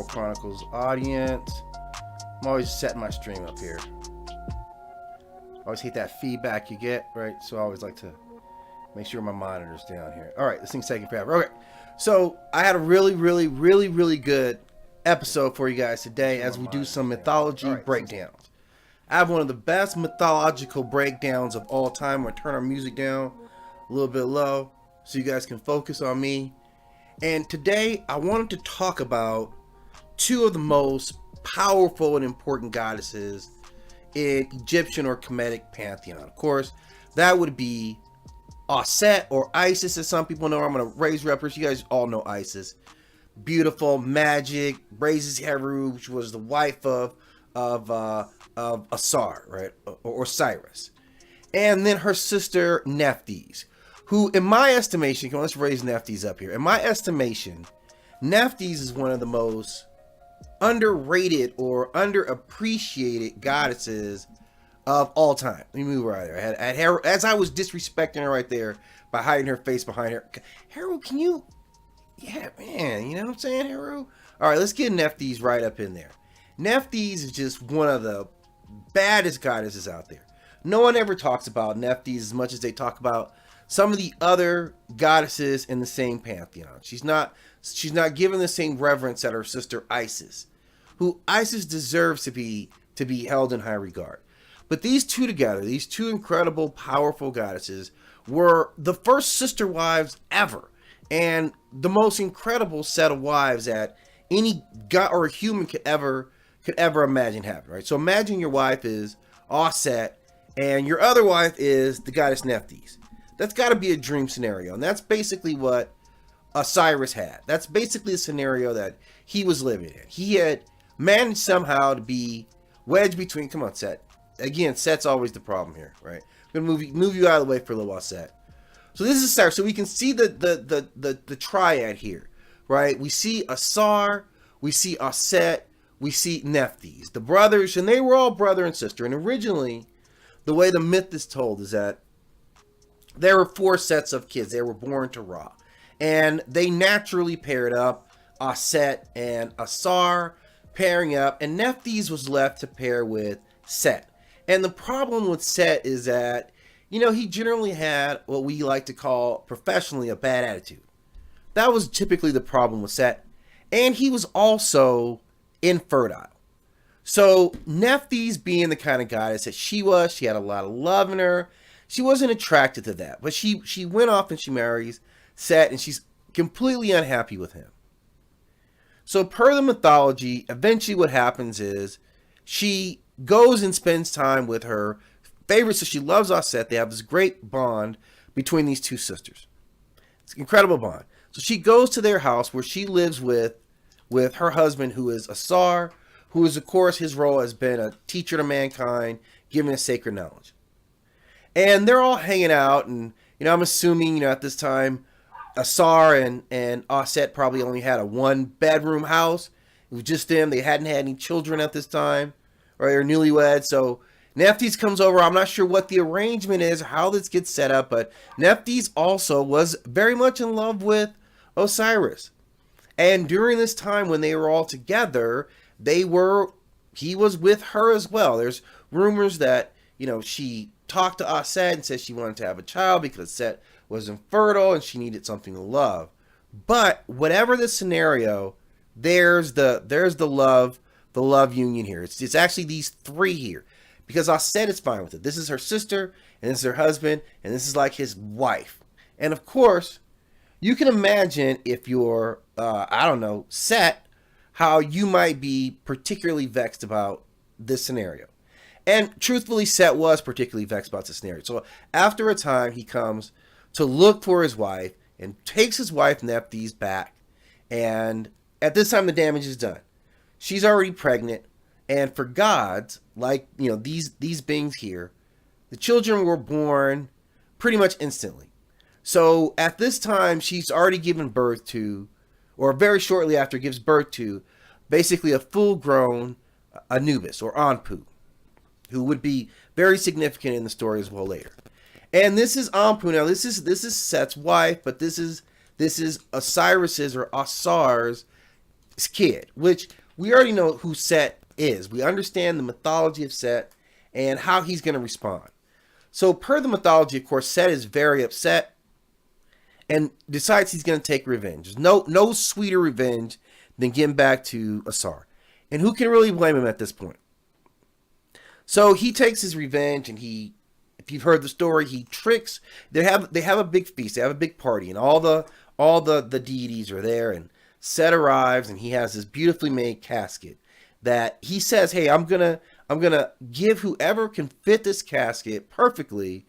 World Chronicles audience. I'm always setting my stream up here. I always hate that feedback you get, right? So I always like to make sure my monitor's down here. All right, this thing's taking forever. Okay, so I had a really good episode for you guys today as we do some mythology breakdowns. I have one of the best mythological breakdowns of all time. I'm going to turn our music down a little bit low so you guys can focus on me. And today I wanted to talk about two of the most powerful and important goddesses in Egyptian or Kemetic pantheon. Of course, that would be Auset, or Isis as some people know. I'm going to raise reference. You guys all know Isis. Beautiful, magic, raises Heru, which was the wife of Asar, right, or Osiris. And then her sister Nepthys, who, in my estimation, let's raise Nepthys up here. In my estimation, Nepthys is one of the most underrated or underappreciated goddesses of all time. Let me move right there. I had Heru, as I was disrespecting her right there by hiding her face behind her. Heru, can you? Yeah, man, you know what I'm saying, Heru? All right, let's get Nepthys right up in there. Nepthys is just one of the baddest goddesses out there. No one ever talks about Nepthys as much as they talk about some of the other goddesses in the same pantheon. She's not given the same reverence that her sister Isis, who Isis deserves to be held in high regard. But these two together, these two incredible, powerful goddesses, were the first sister wives ever, and the most incredible set of wives that any god or human could ever imagine having. Right. So imagine your wife is Auset, and your other wife is the goddess Nepthys. That's got to be a dream scenario, and that's basically what Osiris had. That's basically the scenario that he was living in. He had managed somehow to be wedged between. Come on, Set. Again, Set's always the problem here, right? I'm gonna move you out of the way for a little while, Set. So this is Osiris. So we can see the triad here, right? We see Asar, we see Auset, we see Nepthys, the brothers, and they were all brother and sister. And originally, the way the myth is told is that there were four sets of kids. They were born to Ra, and they naturally paired up. Auset and Asar pairing up, and Nepthys was left to pair with Set. And the problem with Set is that, he generally had what we like to call professionally a bad attitude. That was typically the problem with Set. And he was also infertile. So Nepthys, being the kind of goddess that she was, she had a lot of love in her. She wasn't attracted to that. But she went off and she marries Set, and she's completely unhappy with him. So per the mythology, eventually what happens is she goes and spends time with her favorite. So she loves Auset. They have this great bond between these two sisters. It's an incredible bond. So she goes to their house where she lives with her husband, who is Asar, who is, of course, his role has been a teacher to mankind, giving us sacred knowledge. And they're all hanging out, and I'm assuming at this time Asar and Auset probably only had a one-bedroom house. It was just them. They hadn't had any children at this time, or they're newlyweds. So Nepthys comes over. I'm not sure what the arrangement is, how this gets set up, but Nepthys also was very much in love with Osiris. And during this time when they were all together, he was with her as well. There's rumors that, she talked to Auset and said she wanted to have a child because Set was infertile and she needed something to love. But whatever the scenario, there's the love union here. It's actually these three here, because Auset is fine with it. This is her sister, and this is her husband, and this is like his wife. And of course, you can imagine if you're Set, how you might be particularly vexed about this scenario. And truthfully, Set was particularly vexed about this scenario. So after a time, he comes to look for his wife and takes his wife Nepthys back. And at this time, the damage is done. She's already pregnant. And for gods, like, these beings here, the children were born pretty much instantly. So at this time, she's already given birth to, or very shortly after, gives birth to basically a full-grown Anubis or Anpu, who would be very significant in the story as well later. And this is Anpu. Now this is Set's wife, but this is Osiris's or Asar's kid, which we already know who Set is. We understand the mythology of Set and how he's going to respond. So per the mythology, of course, Set is very upset and decides he's going to take revenge. There's no sweeter revenge than getting back to Asar. And who can really blame him at this point? So he takes his revenge, and if you've heard the story, he tricks. They have a big feast, they have a big party, and all the deities are there. And Set arrives, and he has this beautifully made casket that he says, "Hey, I'm gonna give whoever can fit this casket perfectly.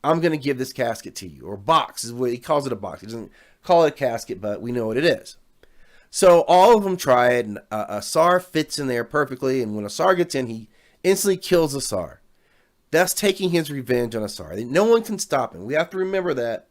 I'm gonna give this casket to you." Or box is what he calls it, a box. He doesn't call it a casket, but we know what it is. So all of them try it, and Asar fits in there perfectly. And when Asar gets in, he instantly kills Asar. That's taking his revenge on Asar. No one can stop him. We have to remember that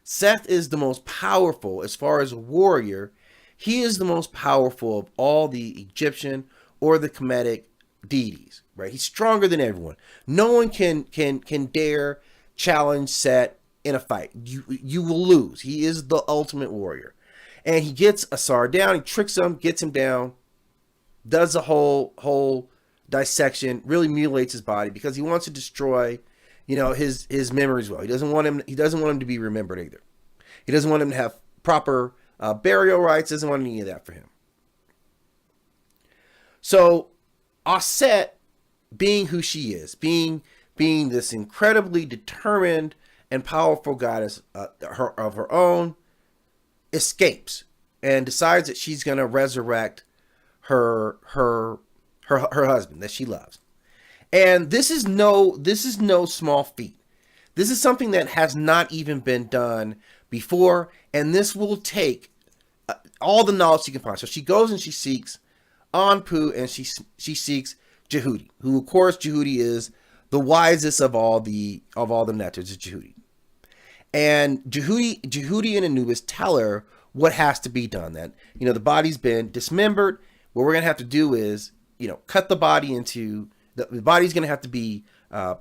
Seth is the most powerful as far as a warrior. He is the most powerful of all the Egyptian or the Kemetic deities, right? He's stronger than everyone. No one can dare challenge Set in a fight. You will lose. He is the ultimate warrior. And he gets Asar down, he tricks him, gets him down, does the whole dissection, really mutilates his body because he wants to destroy, his memories. Well, he doesn't want him to be remembered either. He doesn't want him to have proper burial rites. Doesn't want any of that for him. So Auset, being who she is, being this incredibly determined and powerful goddess of her own, escapes and decides that she's going to resurrect her husband that she loves. And this is no small feat. This is something that has not even been done before, and this will take all the knowledge she can find. So she goes and she seeks Anpu, and she seeks Jehudi, who of course Jehudi is the wisest of all the Neters, is Jehudi. And Jehudi and Anubis tell her what has to be done. That the body's been dismembered. What we're gonna have to do is cut the body into the body's gonna have to be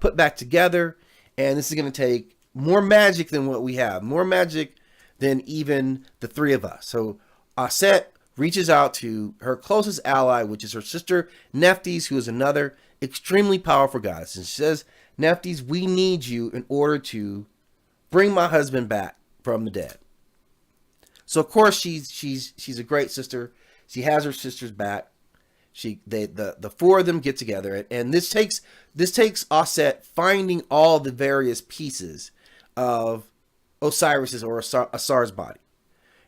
put back together, and this is gonna take more magic than what we have, more magic than even the three of us. So Auset reaches out to her closest ally, which is her sister Nepthys, who is another extremely powerful goddess, and she says, "Nepthys, we need you in order to bring my husband back from the dead." So of course she's a great sister. She has her sisters back. The four of them get together, and this takes Auset finding all the various pieces of Osiris's or Asar's body.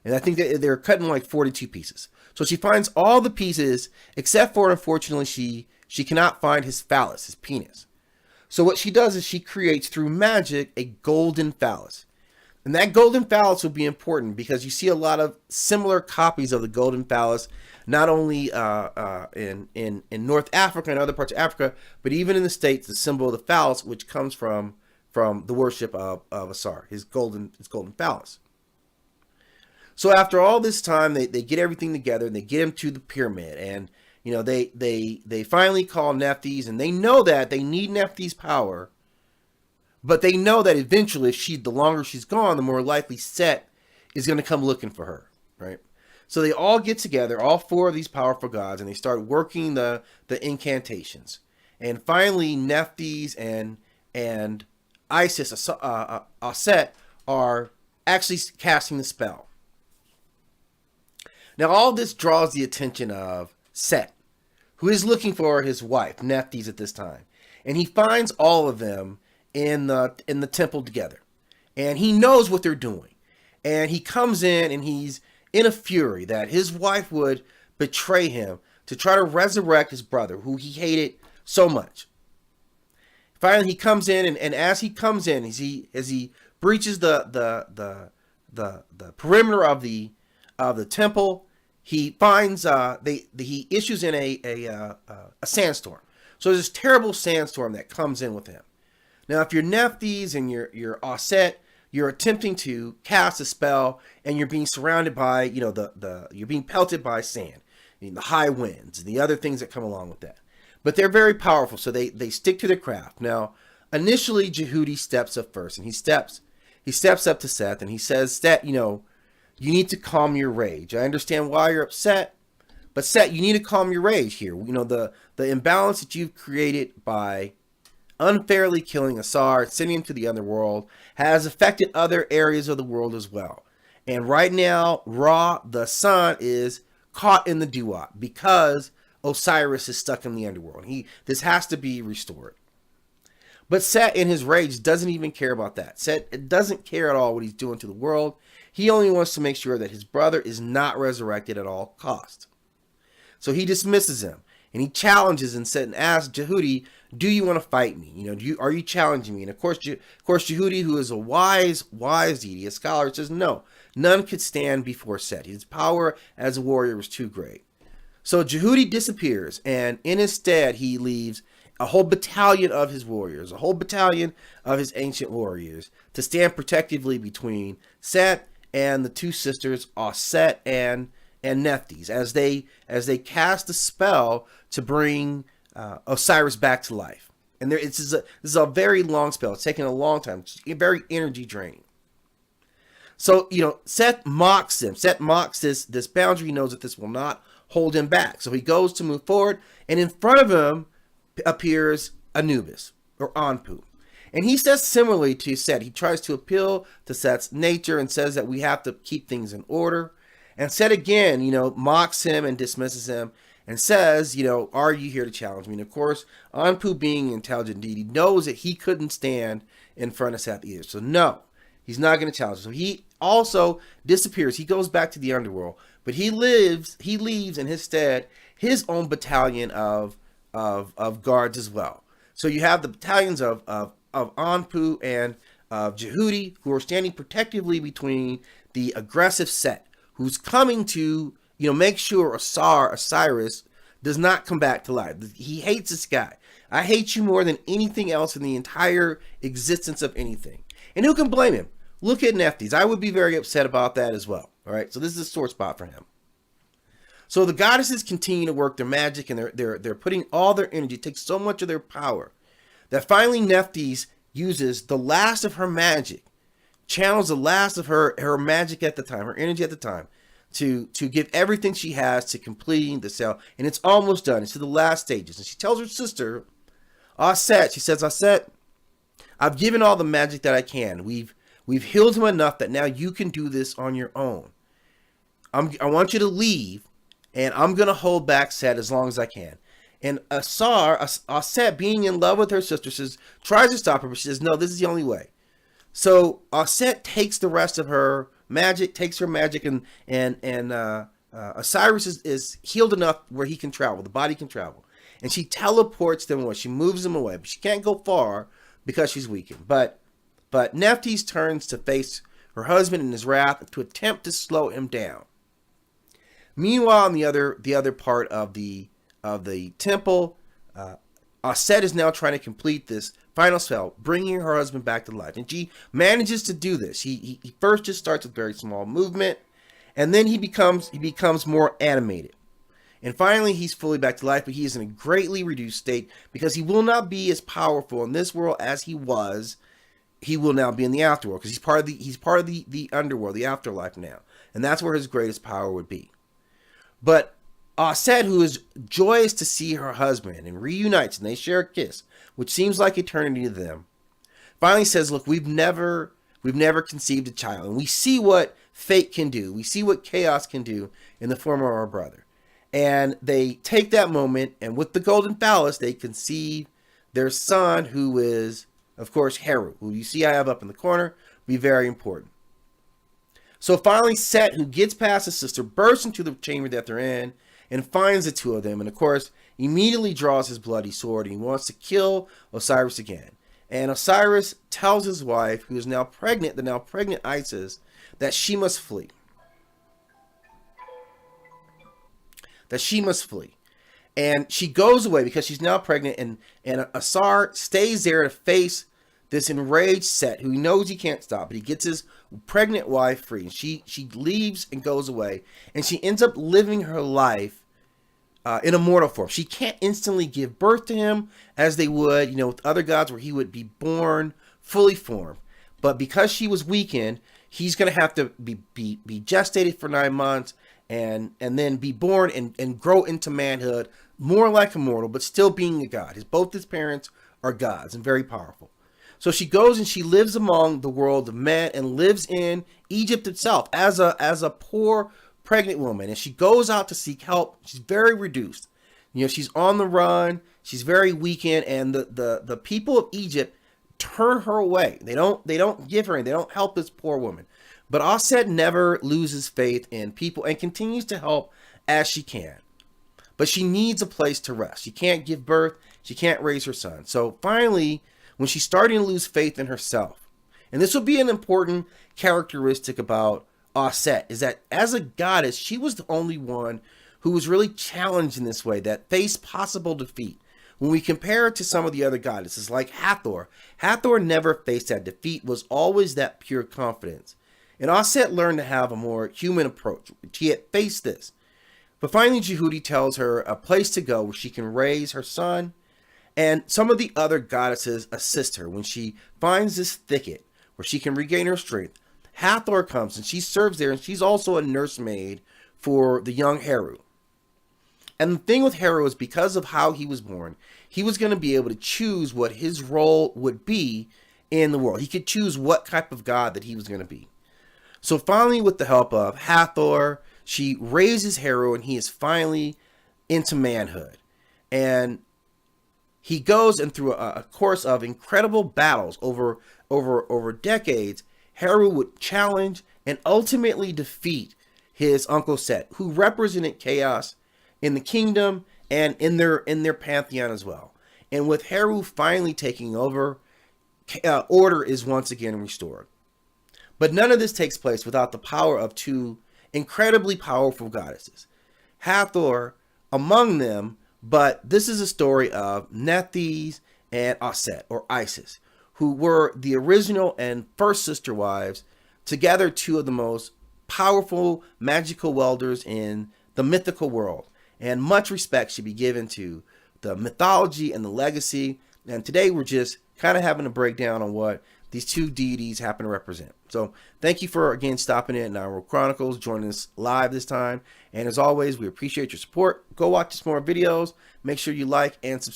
And I think that they're cutting like 42 pieces. So she finds all the pieces except for, unfortunately, she cannot find his phallus, his penis. So what she does is she creates through magic a golden phallus. And that golden phallus will be important because you see a lot of similar copies of the golden phallus, not only in North Africa and other parts of Africa, but even in the States, the symbol of the phallus, which comes from the worship of Asar, his golden phallus. So after all this time, they get everything together and they get him to the pyramid, and they finally call Nepthys, and they know that they need Nephtys' power, but they know that eventually, the longer she's gone, the more likely Set is going to come looking for her, right? So they all get together, all four of these powerful gods, and they start working the incantations. And finally, Nepthys and Isis, Auset, are actually casting the spell. Now, all this draws the attention of Set, who is looking for his wife, Nepthys, at this time. And he finds all of them in the temple together. And he knows what they're doing. And he comes in and he's in a fury that his wife would betray him to try to resurrect his brother, who he hated so much. Finally, he comes in, and as he comes in, as he breaches the perimeter of the temple, he finds he issues in a sandstorm. So there's this terrible sandstorm that comes in with him. Now, if you're Nepthys and you're Auset, you're attempting to cast a spell, and you're being surrounded by you're being pelted by sand, the high winds, and the other things that come along with that. But they're very powerful, so they stick to their craft. Now, initially, Jehudi steps up first, and he steps up to Seth, and he says, "Seth, you need to calm your rage. I understand why you're upset, But Set, you need to calm your rage here. The imbalance that you've created by unfairly killing Asar, sending him to the underworld, has affected other areas of the world as well. And right now, Ra, the sun, is caught in the doo-wop because Osiris is stuck in the underworld. This has to be restored. But Set, in his rage, doesn't even care about that. Set doesn't care at all what he's doing to the world. He only wants to make sure that his brother is not resurrected at all costs. So he dismisses him, and he challenges and asks Jehudi, "Do you want to fight me? Are you challenging me?" And of course, Jehudi, who is a wise deity, a scholar, says no. None could stand before Set. His power as a warrior was too great. So Jehudi disappears, and in his stead, he leaves a whole battalion of his warriors, a whole battalion of his ancient warriors, to stand protectively between Set and the two sisters, Auset and Nepthys, as they cast a spell to bring Osiris back to life. And this is a very long spell. It's taking a long time. It's very energy draining. So Set mocks them. Set mocks this boundary. He knows that this will not hold him back. So he goes to move forward, and in front of him appears Anubis, or Anpu. And he says similarly to Set. He tries to appeal to Set's nature and says that we have to keep things in order. And Set again, mocks him and dismisses him and says, "Are you here to challenge me?" And of course, Anpu, being an intelligent deity, knows that he couldn't stand in front of Set either. So no, he's not going to challenge him. So he also disappears. He goes back to the underworld, but he leaves in his stead his own battalion of guards as well. So you have the battalions of Anpu and of Jehudi, who are standing protectively between the aggressive Set, who's coming to make sure Osiris does not come back to life. He hates this guy. I hate you more than anything else in the entire existence of anything. And who can blame him? Look at Nepthys. I would be very upset about that as well. All right, so this is a sore spot for him. So the goddesses continue to work their magic, and they're putting all their energy. It takes so much of their power that finally Nepthys uses the last of her magic, channels the last of her magic at the time, her energy at the time, to give everything she has to completing the cell. And it's almost done. It's to the last stages. And she tells her sister, Auset, she says, "Auset, I've given all the magic that I can. We've healed him enough that now you can do this on your own. I want you to leave, and I'm going to hold back Set as long as I can." And Auset, being in love with her sister, tries to stop her, but she says, "No, this is the only way." So Auset takes the rest of her magic, and Osiris is healed enough where he can travel, the body can travel. And she teleports them away. She moves them away, but she can't go far because she's weakened. But Nephtys turns to face her husband in his wrath to attempt to slow him down. Meanwhile, on the other part of the temple, Auset is now trying to complete this final spell, bringing her husband back to life, and she manages to do this. He first just starts with very small movement, and then he becomes more animated, and finally he's fully back to life. But he is in a greatly reduced state because he will not be as powerful in this world as he was. He will now be in the afterworld because he's part of the underworld, the afterlife now, and that's where his greatest power would be. But Auset, who is joyous to see her husband, and reunites, and they share a kiss, which seems like eternity to them, finally says, "Look, we've never conceived a child, and we see what fate can do. We see what chaos can do in the form of our brother." And they take that moment, and with the golden phallus, they conceive their son, who is, of course, Heru, who you see I have up in the corner, be very important. So finally, Set, who gets past his sister, bursts into the chamber that they're in, and finds the two of them, and of course immediately draws his bloody sword, and he wants to kill Osiris again. And Osiris tells his wife, who is now pregnant, the now pregnant Isis, that she must flee. And she goes away because she's now pregnant, and Asar stays there to face this enraged Set, who he knows he can't stop, but he gets his pregnant wife free. And she leaves and goes away, and she ends up living her life in a mortal form. She can't instantly give birth to him as they would, with other gods, where he would be born fully formed. But because she was weakened, he's going to have to be gestated for 9 months and then be born and grow into manhood, more like a mortal, but still being a god. Both his parents are gods and very powerful. So she goes and she lives among the world of men and lives in Egypt itself as a poor pregnant woman. And she goes out to seek help. She's very reduced. She's on the run. She's very weakened, and the people of Egypt turn her away. They don't give her, and they don't help this poor woman. But Auset never loses faith in people and continues to help as she can. But she needs a place to rest. She can't give birth. She can't raise her son. So finally, when she's starting to lose faith in herself, and this will be an important characteristic about Auset, is that as a goddess, she was the only one who was really challenged in this way, that faced possible defeat. When we compare it to some of the other goddesses like Hathor, Hathor never faced that defeat, was always that pure confidence. And Auset learned to have a more human approach. She had faced this. But finally, Jehudi tells her a place to go where she can raise her son, and some of the other goddesses assist her. When she finds this thicket where she can regain her strength, Hathor comes and she serves there, and she's also a nursemaid for the young Heru. And the thing with Heru is, because of how he was born, he was going to be able to choose what his role would be in the world. He could choose what type of god that he was going to be. So finally, with the help of Hathor, she raises Heru, and he is finally into manhood. And he goes, and through a course of incredible battles over decades, Heru would challenge and ultimately defeat his uncle Set, who represented chaos in the kingdom and in their pantheon as well. And with Heru finally taking over, order is once again restored. But none of this takes place without the power of two incredibly powerful goddesses, Hathor among them. But this is a story of Nepthys and Auset, or Isis, who were the original and first sister wives, together two of the most powerful magical welders in the mythical world. And much respect should be given to the mythology and the legacy. And today we're just kind of having a breakdown on what these two deities happen to represent. So thank you for, again, stopping in our Chronicles, joining us live this time. And as always, we appreciate your support. Go watch some more videos. Make sure you like and subscribe.